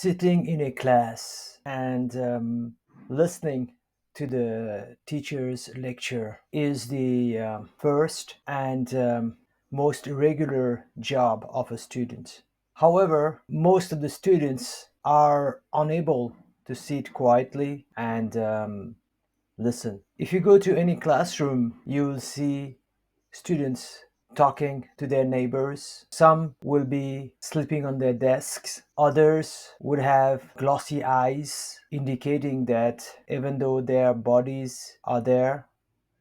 Sitting in a class and listening to the teacher's lecture is the first and most regular job of a student. However, most of the students are unable to sit quietly and listen. If you go to any classroom, you will see students talking to their neighbors. Some will be sleeping on their desks. Others would have glossy eyes, indicating that even though their bodies are there,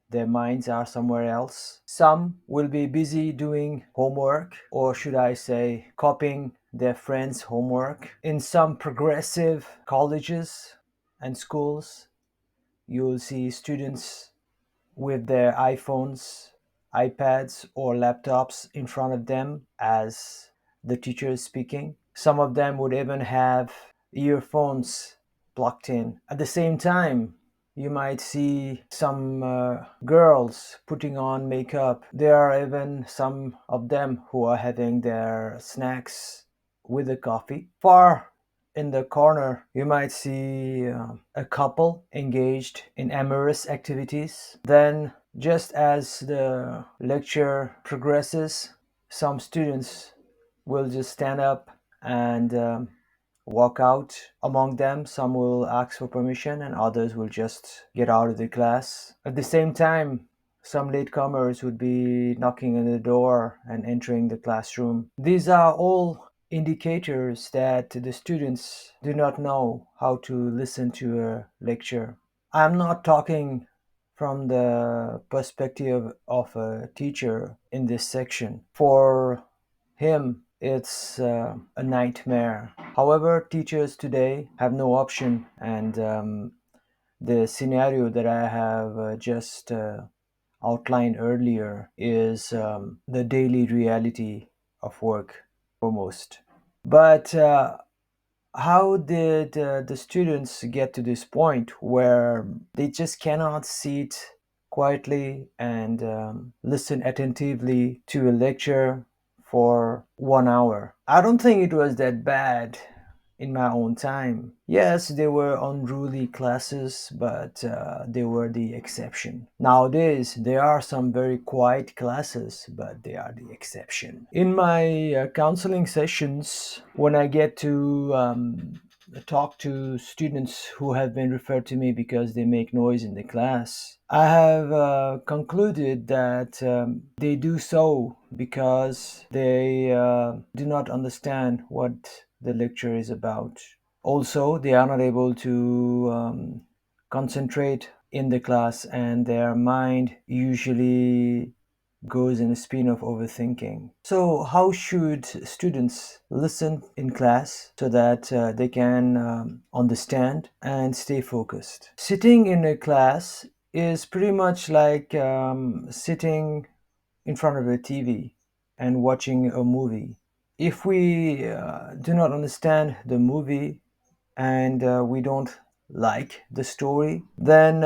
their minds are somewhere else. Some will be busy doing homework, or should I say, copying their friends' homework. In some progressive colleges and schools, you'll see students with their iPhones, iPads, or laptops in front of them as the teacher is speaking. Some of them would even have earphones plugged in. At the same time, you might see some girls putting on makeup. There are even some of them who are having their snacks with the coffee. Far in the corner, you might see a couple engaged in amorous activities. Then, just as the lecture progresses, some students will just stand up and walk out. Among them, some will ask for permission, and others will just get out of the class. At the same time, some latecomers would be knocking on the door and entering the classroom. These are all indicators that the students do not know how to listen to a lecture. I'm not talking from the perspective of a teacher in this section. For him, it's a nightmare. However, teachers today have no option, and the scenario that I have just outlined earlier is the daily reality of work for most. But how did the students get to this point where they just cannot sit quietly and listen attentively to a lecture for 1 hour? I don't think it was that bad in my own time. Yes, there were unruly classes, but they were the exception. Nowadays, there are some very quiet classes, but they are the exception. In my counseling sessions, when I get to talk to students who have been referred to me because they make noise in the class, I have concluded that they do so because they do not understand what the lecture is about. Also, they are not able to concentrate in the class, and their mind usually goes in a spin of overthinking. So, how should students listen in class so that they can understand and stay focused? Sitting in a class is pretty much like sitting in front of a TV and watching a movie. If we do not understand the movie and we don't like the story, then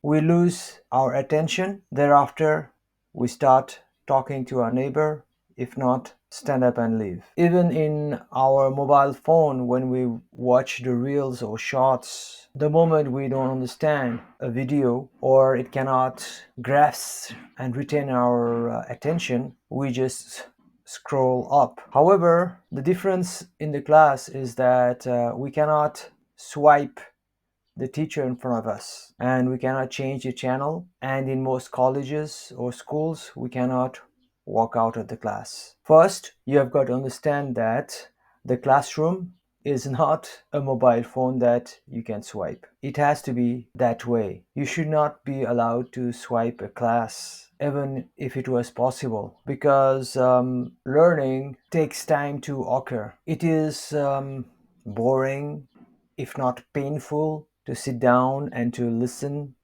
we lose our attention. Thereafter, we start talking to our neighbor. If not, stand up and leave. Even in our mobile phone, when we watch the reels or shorts, the moment we don't understand a video or it cannot grasp and retain our attention, we just scroll up. However, the difference in the class is that we cannot swipe the teacher in front of us and we cannot change the channel, and in most colleges or schools we cannot walk out of the class. First, you have got to understand that the classroom is not a mobile phone that you can swipe. It has to be that way. You should not be allowed to swipe a class even if it was possible, because learning takes time to occur. It is boring, if not painful, to sit down and to listen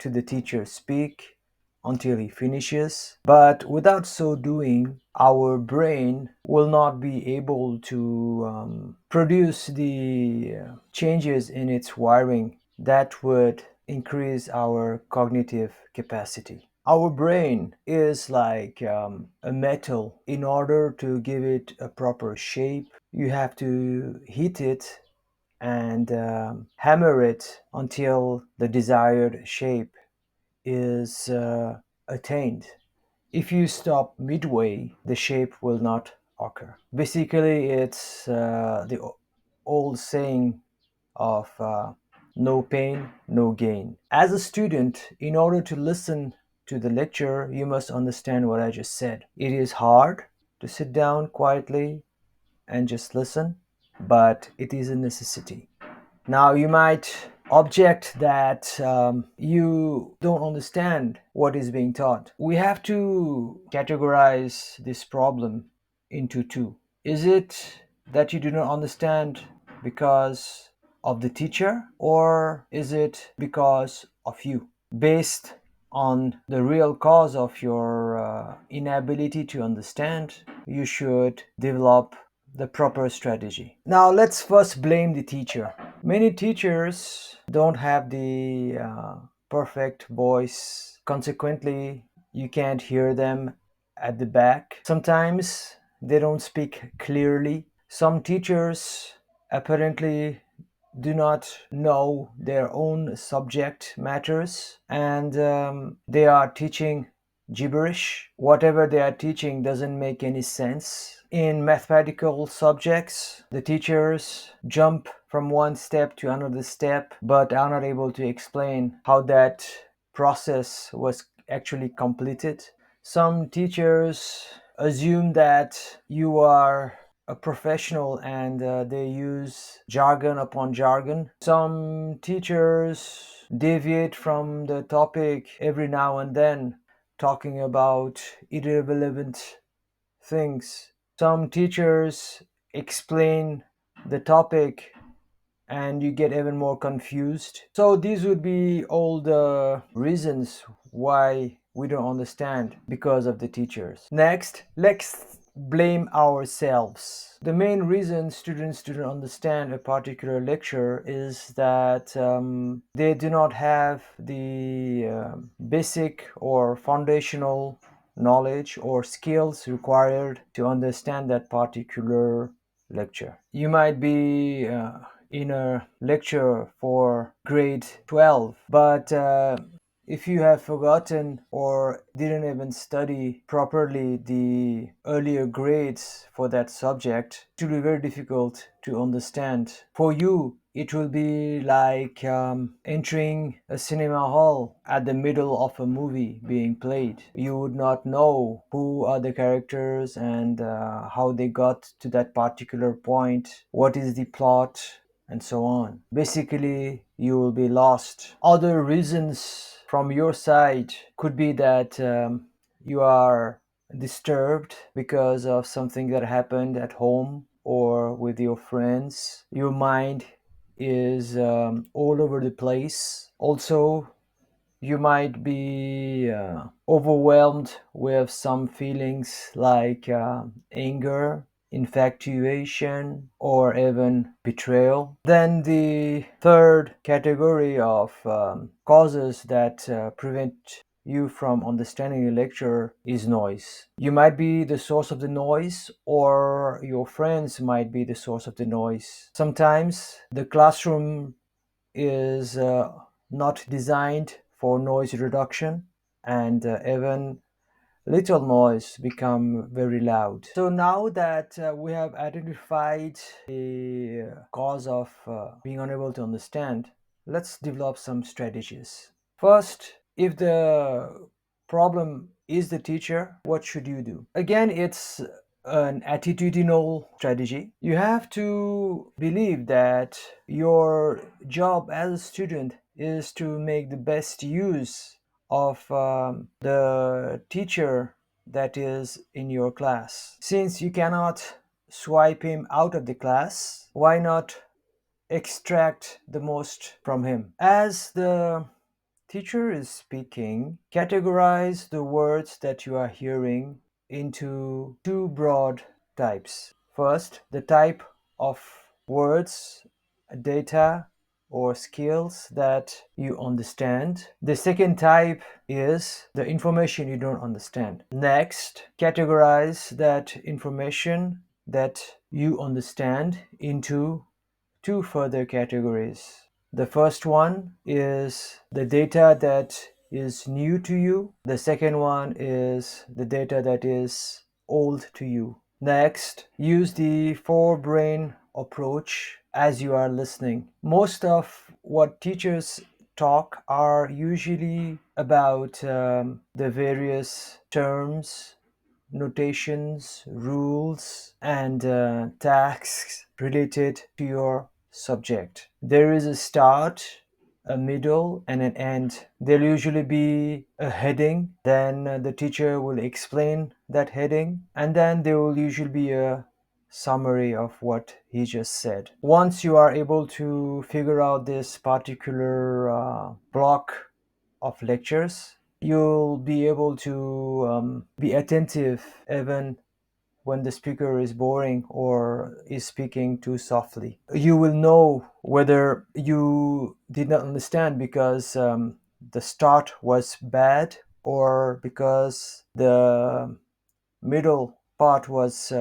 to the teacher speak until he finishes. But without so doing, our brain will not be able to produce the changes in its wiring that would increase our cognitive capacity. Our brain is like a metal. In order to give it a proper shape, you have to heat it and hammer it until the desired shape is attained. If you stop midway, the shape will not occur. Basically, it's the old saying of no pain, no gain. As a student, in order to listen to the lecture, you must understand what I just said. It is hard to sit down quietly and just listen, but it is a necessity. Now, you might object that you don't understand what is being taught. We have to categorize this problem into two. Is it that you do not understand because of the teacher, or is it because of you? Based on the real cause of your inability to understand, you should develop the proper strategy. Now, let's first blame the teacher. Many teachers don't have the perfect voice. Consequently, you can't hear them at the back. Sometimes they don't speak clearly. Some teachers apparently do not know their own subject matters, and they are teaching gibberish. Whatever they are teaching doesn't make any sense. In mathematical subjects, the teachers jump from one step to another step but are not able to explain how that process was actually completed. Some teachers assume that you are a professional and they use jargon upon jargon. Some teachers deviate from the topic every now and then, talking about irrelevant things. Some teachers explain the topic and you get even more confused. So these would be all the reasons why we don't understand because of the teachers. Next, let's blame ourselves. The main reason students do not understand a particular lecture is that they do not have the basic or foundational knowledge or skills required to understand that particular lecture. You might be in a lecture for grade 12, but if you have forgotten or didn't even study properly the earlier grades for that subject, it will be very difficult to understand. For you, it will be like entering a cinema hall at the middle of a movie being played. You would not know who are the characters and how they got to that particular point, what is the plot, and so on. Basically, you will be lost. Other reasons from your side could be that you are disturbed because of something that happened at home or with your friends. Your mind is all over the place. Also, you might be overwhelmed with some feelings like anger, infatuation, or even betrayal. Then the third category of causes that prevent you from understanding a lecture is noise. You might be the source of the noise, or your friends might be the source of the noise. Sometimes the classroom is not designed for noise reduction, and even little noise become very loud. So now that we have identified the cause of being unable to understand, let's develop some strategies. First, if the problem is the teacher, what should you do? Again, it's an attitudinal strategy. You have to believe that your job as a student is to make the best use of the teacher that is in your class. Since you cannot swipe him out of the class, why not extract the most from him? As the teacher is speaking, categorize the words that you are hearing into two broad types. First, the type of words, data, or skills that you understand. The second type is the information you don't understand. Next, categorize that information that you understand into two further categories. The first one is the data that is new to you. The second one is the data that is old to you. Next, use the four-brain approach as you are listening. Most of what teachers talk are usually about the various terms, notations, rules, and tasks related to your subject. There is a start, a middle, and an end. There'll usually be a heading, then the teacher will explain that heading, and then there will usually be a summary of what he just said. Once you are able to figure out this particular block of lectures, you'll be able to be attentive even when the speaker is boring or is speaking too softly. You will know whether you did not understand because the start was bad or because the middle part was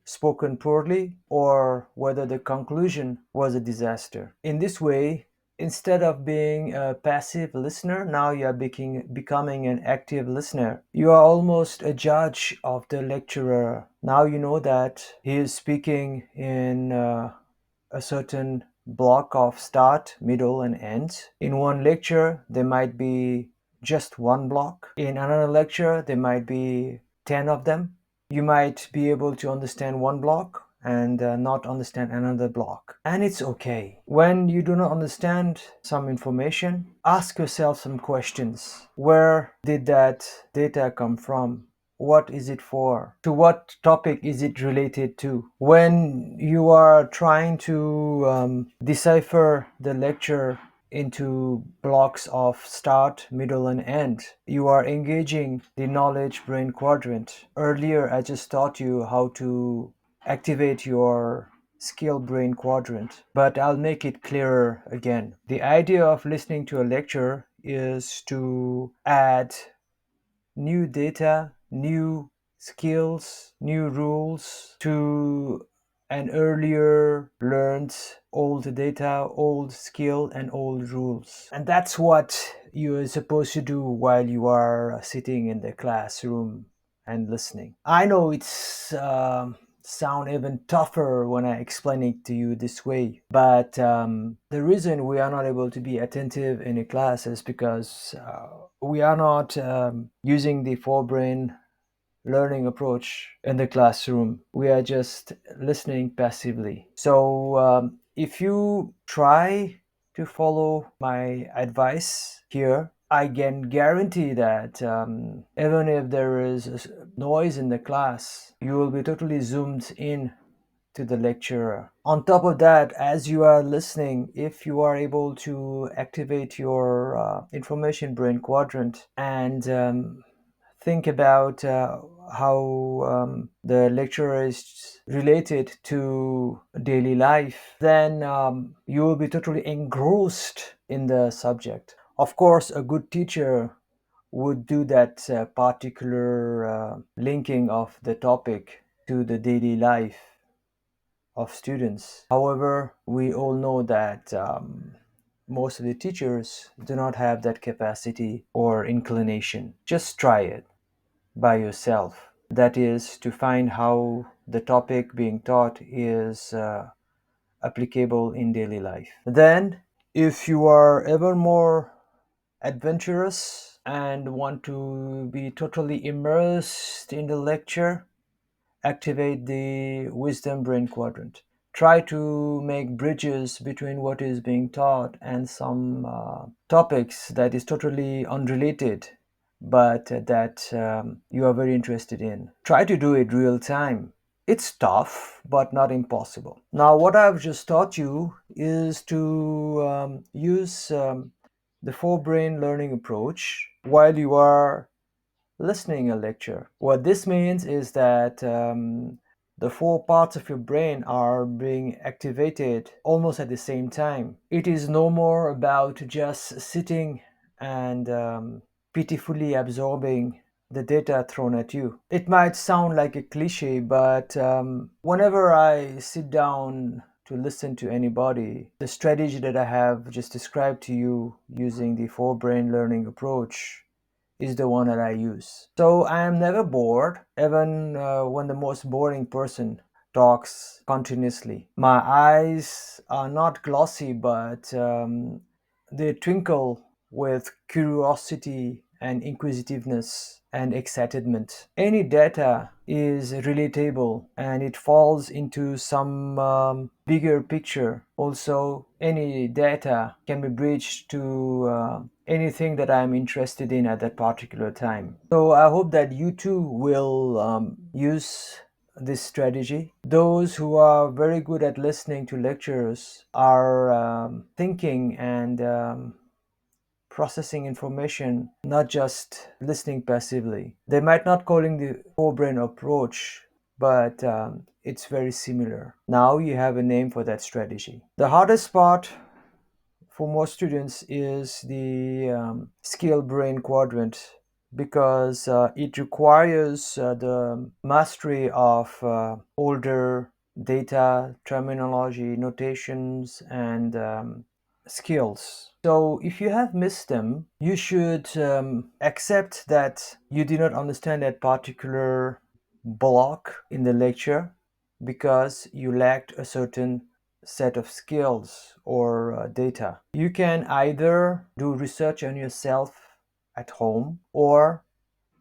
spoken poorly, or whether the conclusion was a disaster. In this way, instead of being a passive listener, now you are becoming an active listener. You are almost a judge of the lecturer. Now you know that he is speaking in a certain block of start, middle, and end. In one lecture, there might be just one block. In another lecture, there might be 10 of them. You might be able to understand one block and not understand another block. And it's okay. When you do not understand some information, ask yourself some questions. Where did that data come from? What is it for? To what topic is it related to? When you are trying to decipher the lecture into blocks of start, middle, and end, you are engaging the knowledge brain quadrant. Earlier, I just taught you how to activate your skill brain quadrant, but I'll make it clearer again. The idea of listening to a lecture is to add new data, new skills, new rules to an earlier learned old data, old skill, and old rules. And that's what you are supposed to do while you are sitting in the classroom and listening. I know it's sound even tougher when I explain it to you this way, but the reason we are not able to be attentive in a class is because we are not using the forebrain learning approach in the classroom. We are just listening passively. So if you try to follow my advice here, I can guarantee that even if there is noise in the class, you will be totally zoomed in to the lecturer. On top of that, as you are listening, if you are able to activate your information brain quadrant and think about how the lecturer is related to daily life, then you will be totally engrossed in the subject. Of course, a good teacher would do that particular linking of the topic to the daily life of students. However, we all know that most of the teachers do not have that capacity or inclination. Just try it by yourself. That is to find how the topic being taught is applicable in daily life. Then, if you are ever more adventurous and want to be totally immersed in the lecture, activate the wisdom brain quadrant. Try to make bridges between what is being taught and some topics that is totally unrelated, but that you are very interested in. Try to do it real time. It's tough, but not impossible. Now, what I've just taught you is to use the four-brain learning approach while you are listening a lecture. What this means is that the four parts of your brain are being activated almost at the same time. It is no more about just sitting and pitifully absorbing the data thrown at you. It might sound like a cliche, but whenever I sit down to listen to anybody, the strategy that I have just described to you using the forebrain learning approach is the one that I use. So I am never bored, even when the most boring person talks continuously. My eyes are not glossy, but they twinkle with curiosity and inquisitiveness and excitement. Any data is relatable and it falls into some bigger picture. Also, any data can be bridged to anything that I'm interested in at that particular time. So I hope that you too will use this strategy. Those who are very good at listening to lectures are thinking and processing information, not just listening passively. They might not calling the forebrain approach, but it's very similar. Now you have a name for that strategy. The hardest part for most students is the skill brain quadrant because it requires the mastery of older data, terminology, notations, and skills. So if you have missed them, you should accept that you did not understand that particular block in the lecture because you lacked a certain set of skills or data. You can either do research on yourself at home, or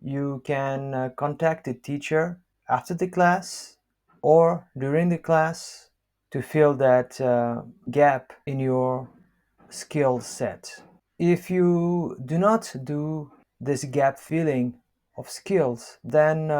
you can contact the teacher after the class or during the class to fill that gap in your skill set. If you do not do this gap filling of skills, then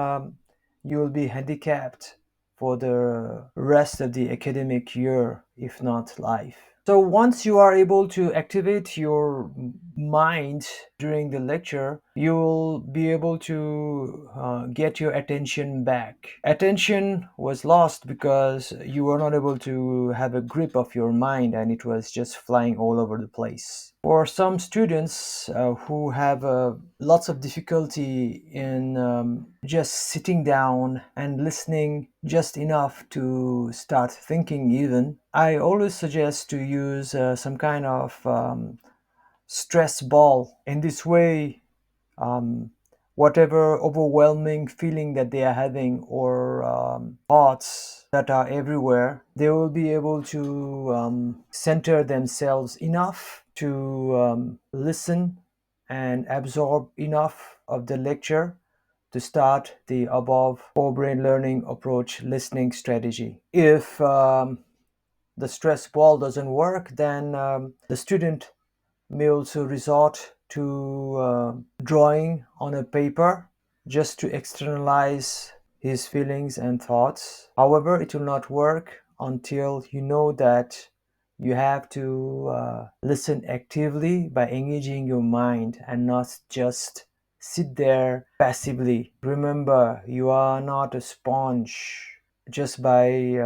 you will be handicapped for the rest of the academic year, if not life. So once you are able to activate your mind during the lecture, you will be able to get your attention back. Attention was lost because you were not able to have a grip of your mind and it was just flying all over the place. For some students who have lots of difficulty in just sitting down and listening just enough to start thinking even, I always suggest to use some kind of stress ball. In this way, um, whatever overwhelming feeling that they are having or thoughts that are everywhere, they will be able to center themselves enough to listen and absorb enough of the lecture to start the above forebrain learning approach listening strategy. If the stress ball doesn't work, then the student may also resort to drawing on a paper just to externalize his feelings and thoughts. However, it will not work until you know that you have to listen actively by engaging your mind and not just sit there passively. Remember, you are not a sponge. Just by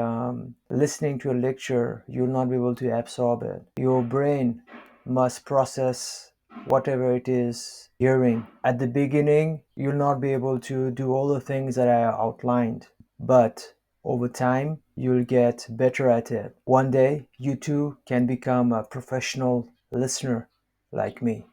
listening to a lecture, you'll not be able to absorb it. Your brain must process whatever it is hearing. At the beginning, you'll not be able to do all the things that I outlined, but over time, you'll get better at it. One day, you too can become a professional listener like me.